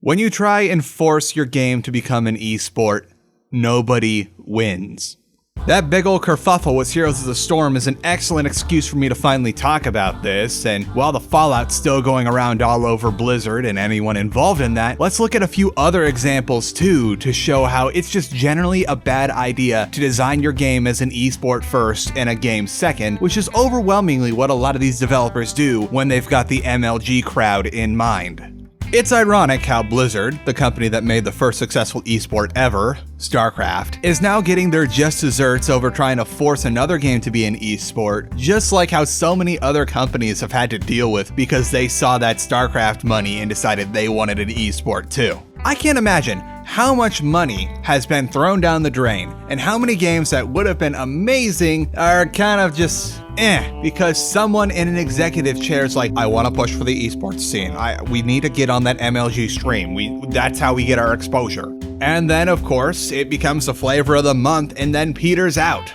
When you try and force your game to become an esport, nobody wins. That big ol' kerfuffle with Heroes of the Storm is an excellent excuse for me to finally talk about this, and while the fallout's still going around all over Blizzard and anyone involved in that, let's look at a few other examples too to show how it's just generally a bad idea to design your game as an esport first and a game second, which is overwhelmingly what a lot of these developers do when they've got the MLG crowd in mind. It's ironic how Blizzard, the company that made the first successful esport ever, StarCraft, is now getting their just desserts over trying to force another game to be an esport, just like how so many other companies have had to deal with because they saw that StarCraft money and decided they wanted an esport too. I can't imagine how much money has been thrown down the drain and how many games that would have been amazing are kind of just because someone in an executive chair is like, I want to push for the esports scene. We need to get on that MLG stream. That's how we get our exposure. And then, of course, it becomes the flavor of the month and then peters out.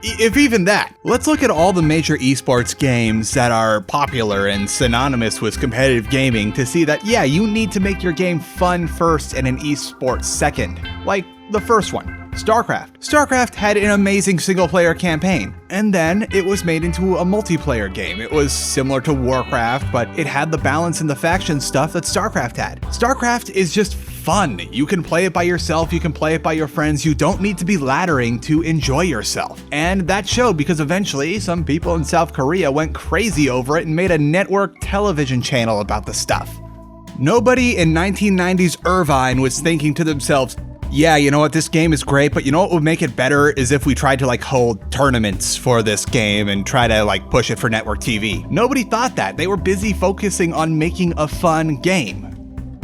If even that. Let's look at all the major esports games that are popular and synonymous with competitive gaming to see that, yeah, you need to make your game fun first and an esport second. Like the first one, StarCraft. StarCraft had an amazing single-player campaign, and then it was made into a multiplayer game. It was similar to Warcraft, but it had the balance and the faction stuff that StarCraft had. StarCraft is just fun. You can play it by yourself, you can play it by your friends, you don't need to be laddering to enjoy yourself. And that showed because eventually some people in South Korea went crazy over it and made a network television channel about the stuff. Nobody in 1990s Irvine was thinking to themselves, yeah, you know what, this game is great, but you know what would make it better is if we tried to hold tournaments for this game and try to push it for network TV. Nobody thought that. They were busy focusing on making a fun game.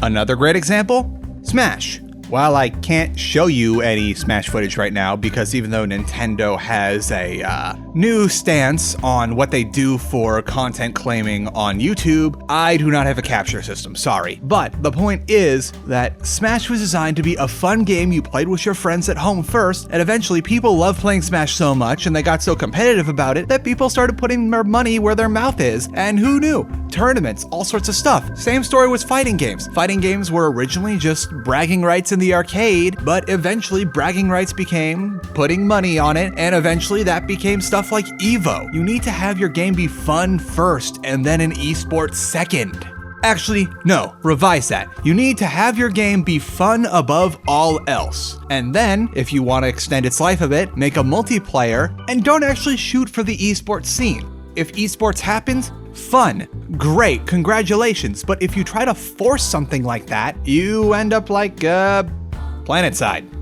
Another great example? Smash. While I can't show you any Smash footage right now because even though Nintendo has a new stance on what they do for content claiming on YouTube, I do not have a capture system, sorry. But the point is that Smash was designed to be a fun game you played with your friends at home first, and eventually people loved playing Smash so much and they got so competitive about it that people started putting their money where their mouth is, and who knew? Tournaments, all sorts of stuff. Same story with fighting games. Fighting games were originally just bragging rights in the arcade, but eventually bragging rights became putting money on it, and eventually that became stuff like Evo. You need to have your game be fun first and then an esport second. Actually, no, revise that. You need to have your game be fun above all else. And then, if you want to extend its life a bit, make a multiplayer and don't actually shoot for the esports scene. If esports happens, fun, great, congratulations. But if you try to force something like that, you end up like PlanetSide.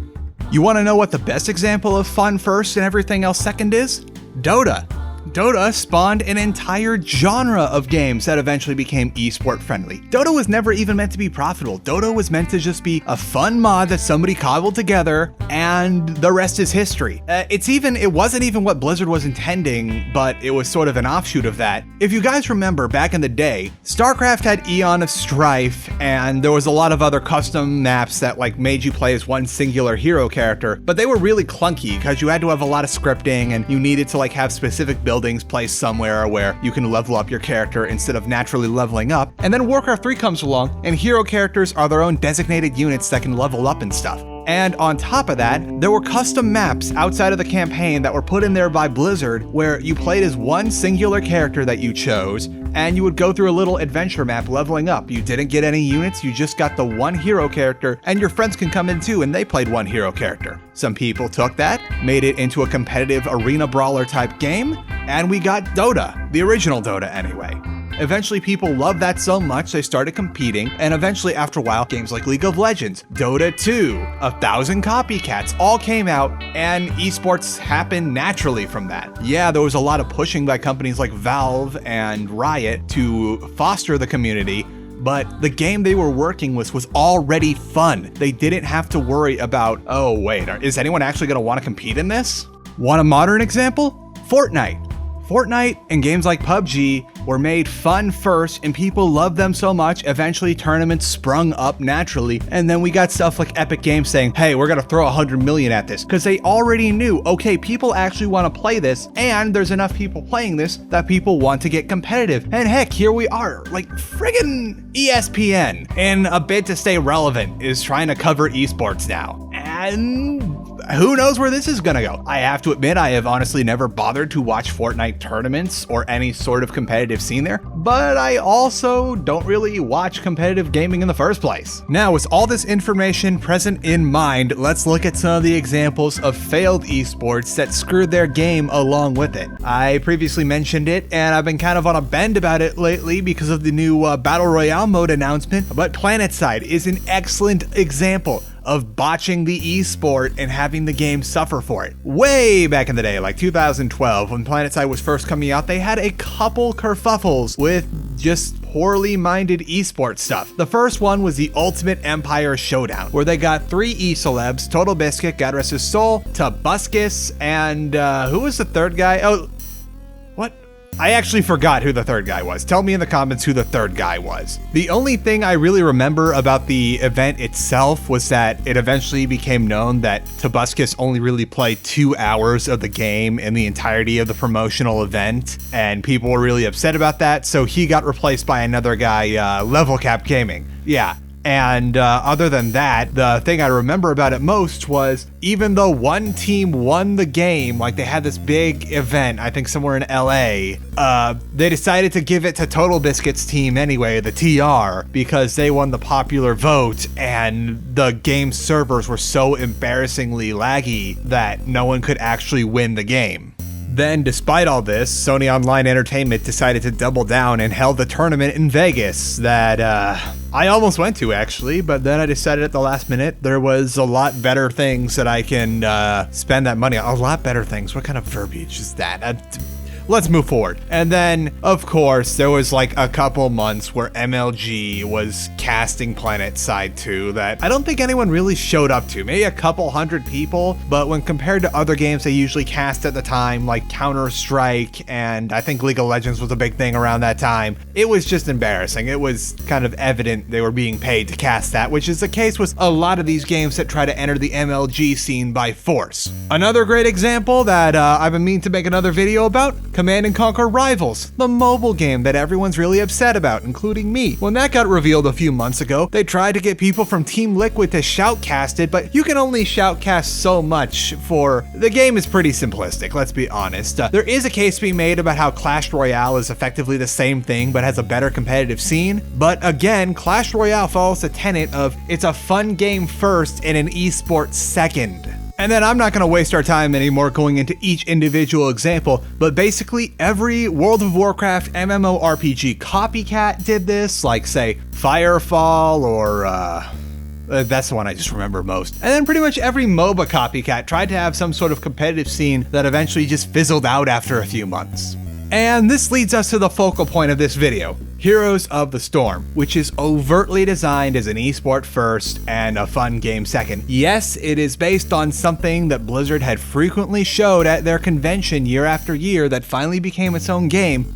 You want to know what the best example of fun first and everything else second is? Dota. Dota spawned an entire genre of games that eventually became esport friendly. Dota was never even meant to be profitable. Dota was meant to just be a fun mod that somebody cobbled together, and the rest is history. It wasn't even what Blizzard was intending, but it was sort of an offshoot of that. If you guys remember back in the day, StarCraft had Eon of Strife, and there was a lot of other custom maps that made you play as one singular hero character, but they were really clunky because you had to have a lot of scripting and you needed to have specific buildings placed somewhere where you can level up your character instead of naturally leveling up. And then Warcraft 3 comes along, and hero characters are their own designated units that can level up and stuff. And on top of that, there were custom maps outside of the campaign that were put in there by Blizzard where you played as one singular character that you chose, and you would go through a little adventure map leveling up. You didn't get any units, you just got the one hero character, and your friends can come in too and they played one hero character. Some people took that, made it into a competitive arena brawler type game, and we got Dota, the original Dota anyway. Eventually people loved that so much they started competing, and eventually after a while games like League of Legends, Dota 2, 1,000 copycats all came out, and esports happened naturally from that. Yeah, there was a lot of pushing by companies like Valve and Riot to foster the community, but the game they were working with was already fun. They didn't have to worry about, oh wait, is anyone actually going to want to compete in this? Want a modern example? Fortnite. Fortnite and games like PUBG were made fun first and people loved them so much, eventually tournaments sprung up naturally, and then we got stuff like Epic Games saying, hey, we're gonna throw 100 million at this, because they already knew, okay, people actually want to play this, and there's enough people playing this that people want to get competitive. And heck, here we are, like friggin' ESPN, in a bid to stay relevant, is trying to cover esports now. And who knows where this is gonna go? I have to admit, I have honestly never bothered to watch Fortnite tournaments or any sort of competitive scene there, but I also don't really watch competitive gaming in the first place. Now, with all this information present in mind, let's look at some of the examples of failed esports that screwed their game along with it. I previously mentioned it, and I've been kind of on a bend about it lately because of the new Battle Royale mode announcement, but PlanetSide is an excellent example of botching the esport and having the game suffer for it. Way back in the day, like 2012, when PlanetSide was first coming out, they had a couple kerfuffles with just poorly minded esports stuff. The first one was the Ultimate Empire Showdown, where they got 3 e-celebs, Total Biscuit, God rest his soul, Tobuscus, and who was the third guy? Oh, what? I actually forgot who the third guy was. Tell me in the comments who the third guy was. The only thing I really remember about the event itself was that it eventually became known that Tobuscus only really played 2 hours of the game in the entirety of the promotional event, and people were really upset about that, so he got replaced by another guy, Level Cap Gaming. Yeah. And other than that, the thing I remember about it most was even though one team won the game, like they had this big event, I think somewhere in LA, they decided to give it to Total Biscuit's team anyway, the TR, because they won the popular vote and the game servers were so embarrassingly laggy that no one could actually win the game. Then, despite all this, Sony Online Entertainment decided to double down and held the tournament in Vegas that I almost went to, actually, but then I decided at the last minute there was a lot better things that I can spend that money on. A lot better things? What kind of verbiage is that? Let's move forward. And then, of course, there was like a couple months where MLG was casting PlanetSide 2 that I don't think anyone really showed up to. Maybe a couple hundred people, but when compared to other games they usually cast at the time, like Counter-Strike, and I think League of Legends was a big thing around that time, it was just embarrassing. It was kind of evident they were being paid to cast that, which is the case with a lot of these games that try to enter the MLG scene by force. Another great example that I've been meaning to make another video about, Command & Conquer Rivals, the mobile game that everyone's really upset about, including me. When that got revealed a few months ago, they tried to get people from Team Liquid to shoutcast it, but you can only shoutcast so much for... The game is pretty simplistic, let's be honest. There is a case to be made about how Clash Royale is effectively the same thing, but has a better competitive scene. But again, Clash Royale follows the tenet of it's a fun game first and an esport second. And then I'm not going to waste our time anymore going into each individual example, but basically every World of Warcraft MMORPG copycat did this, like say Firefall or that's the one I just remember most. And then pretty much every MOBA copycat tried to have some sort of competitive scene that eventually just fizzled out after a few months. And this leads us to the focal point of this video, Heroes of the Storm, which is overtly designed as an esport first and a fun game second. Yes, it is based on something that Blizzard had frequently showed at their convention year after year that finally became its own game,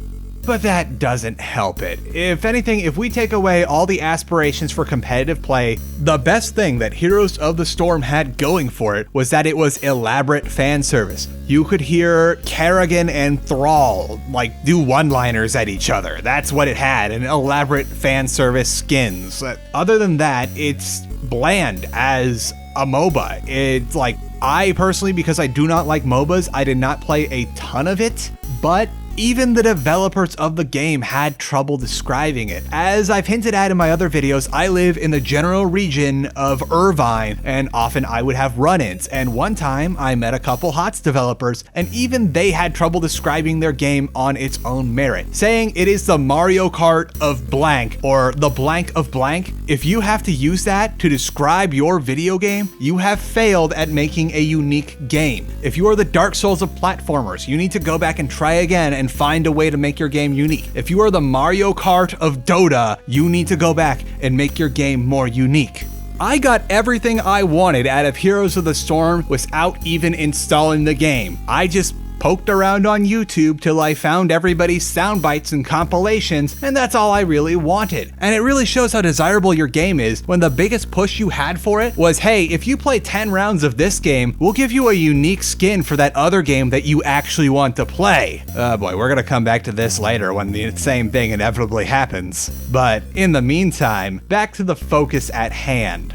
but that doesn't help it. If anything, if we take away all the aspirations for competitive play, the best thing that Heroes of the Storm had going for it was that it was elaborate fan service. You could hear Kerrigan and Thrall like do one-liners at each other. That's what it had, an elaborate fan service skins. Other than that, it's bland as a MOBA. It's like, I personally, because I do not like MOBAs, I did not play a ton of it, but even the developers of the game had trouble describing it. As I've hinted at in my other videos, I live in the general region of Irvine, and often I would have run-ins, and one time I met a couple HOTS developers, and even they had trouble describing their game on its own merit, saying it is the Mario Kart of blank, or the blank of blank. If you have to use that to describe your video game, you have failed at making a unique game. If you are the Dark Souls of platformers, you need to go back and try again and find a way to make your game unique. If you are the Mario Kart of Dota, you need to go back and make your game more unique. I got everything I wanted out of Heroes of the Storm without even installing the game. I just poked around on YouTube till I found everybody's sound bites and compilations, and that's all I really wanted. And it really shows how desirable your game is when the biggest push you had for it was, hey, if you play 10 rounds of this game, we'll give you a unique skin for that other game that you actually want to play. Oh boy, we're gonna come back to this later when the same thing inevitably happens. But in the meantime, back to the focus at hand.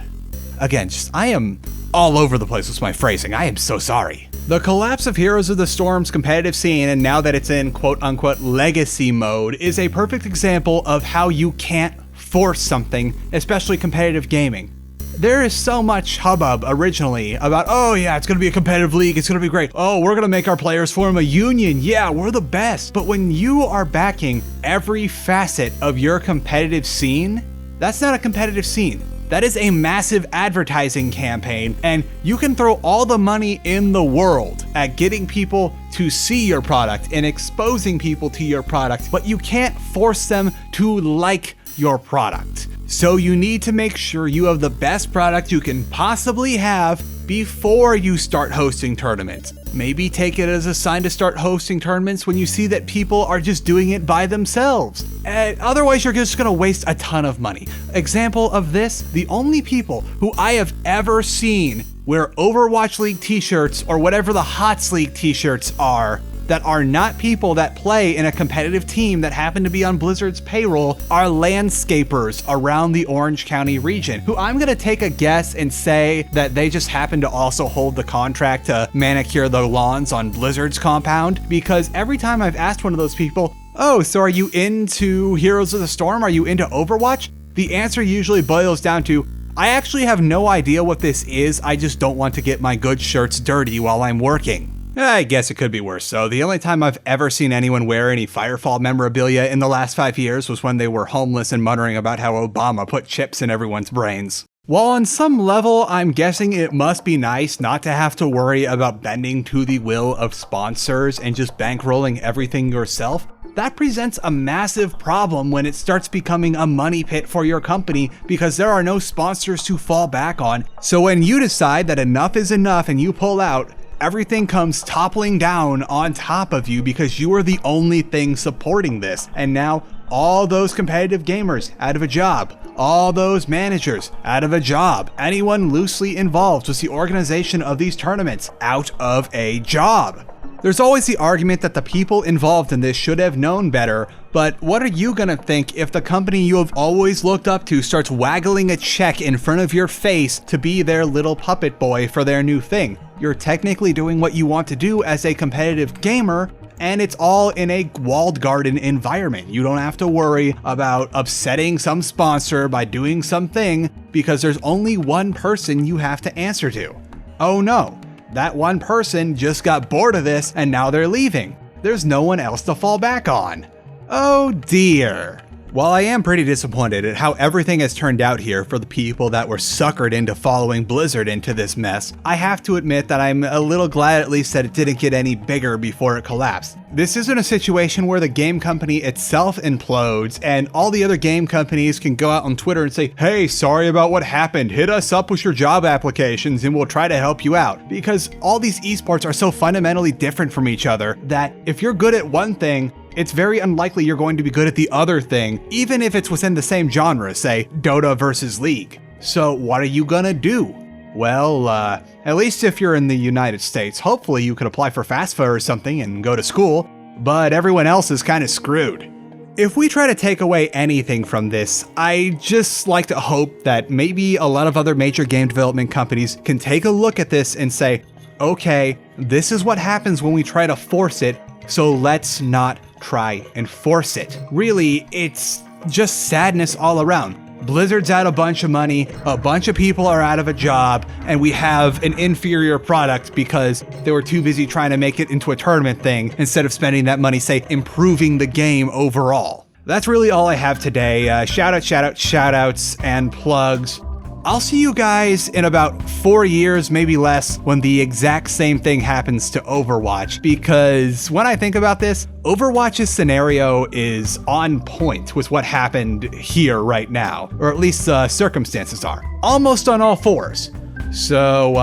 Again, I am all over the place with my phrasing. I am so sorry. The collapse of Heroes of the Storm's competitive scene, and now that it's in quote-unquote legacy mode, is a perfect example of how you can't force something, especially competitive gaming. There is so much hubbub originally about, oh yeah, it's gonna be a competitive league, it's gonna be great. Oh, we're gonna make our players form a union. Yeah, we're the best. But when you are backing every facet of your competitive scene, that's not a competitive scene. That is a massive advertising campaign, and you can throw all the money in the world at getting people to see your product and exposing people to your product, but you can't force them to like your product. So you need to make sure you have the best product you can possibly have before you start hosting tournaments. Maybe take it as a sign to start hosting tournaments when you see that people are just doing it by themselves. Otherwise, you're just gonna waste a ton of money. Example of this, the only people who I have ever seen wear Overwatch League t-shirts or whatever the HOTS League t-shirts are that are not people that play in a competitive team that happen to be on Blizzard's payroll are landscapers around the Orange County region, who I'm gonna take a guess and say that they just happen to also hold the contract to manicure the lawns on Blizzard's compound, because every time I've asked one of those people, oh, so are you into Heroes of the Storm? Are you into Overwatch? The answer usually boils down to, I actually have no idea what this is, I just don't want to get my good shirts dirty while I'm working. I guess it could be worse. So the only time I've ever seen anyone wear any Firefall memorabilia in the last 5 years was when they were homeless and muttering about how Obama put chips in everyone's brains. While on some level, I'm guessing it must be nice not to have to worry about bending to the will of sponsors and just bankrolling everything yourself, that presents a massive problem when it starts becoming a money pit for your company because there are no sponsors to fall back on. So when you decide that enough is enough and you pull out, everything comes toppling down on top of you because you are the only thing supporting this. And now all those competitive gamers out of a job, all those managers out of a job, anyone loosely involved with the organization of these tournaments out of a job. There's always the argument that the people involved in this should have known better, but what are you gonna think if the company you have always looked up to starts waggling a check in front of your face to be their little puppet boy for their new thing? You're technically doing what you want to do as a competitive gamer, and it's all in a walled garden environment. You don't have to worry about upsetting some sponsor by doing something because there's only one person you have to answer to. Oh no. That one person just got bored of this and now they're leaving. There's no one else to fall back on. Oh dear. While I am pretty disappointed at how everything has turned out here for the people that were suckered into following Blizzard into this mess, I have to admit that I'm a little glad at least that it didn't get any bigger before it collapsed. This isn't a situation where the game company itself implodes and all the other game companies can go out on Twitter and say, hey, sorry about what happened, hit us up with your job applications and we'll try to help you out. Because all these esports are so fundamentally different from each other that if you're good at one thing, it's very unlikely you're going to be good at the other thing, even if it's within the same genre, say Dota versus League. So what are you gonna do? Well, at least if you're in the United States, hopefully you could apply for FAFSA or something and go to school, but everyone else is kind of screwed. If we try to take away anything from this, I just like to hope that maybe a lot of other major game development companies can take a look at this and say, okay, this is what happens when we try to force it, so let's not try and force it. Really, it's just sadness all around. Blizzard's out a bunch of money, a bunch of people are out of a job, and we have an inferior product because they were too busy trying to make it into a tournament thing instead of spending that money, say, improving the game overall. That's really all I have today. Shoutouts, and plugs. I'll see you guys in about 4 years, maybe less, when the exact same thing happens to Overwatch, because when I think about this, Overwatch's scenario is on point with what happened here right now, or at least circumstances are. Almost on all fours. So,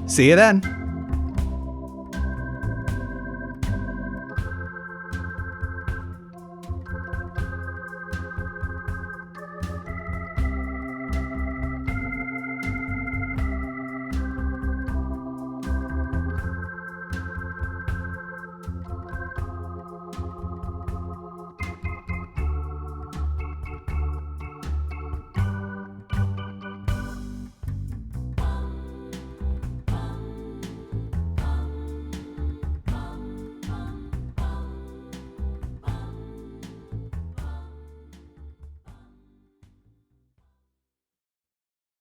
see you then.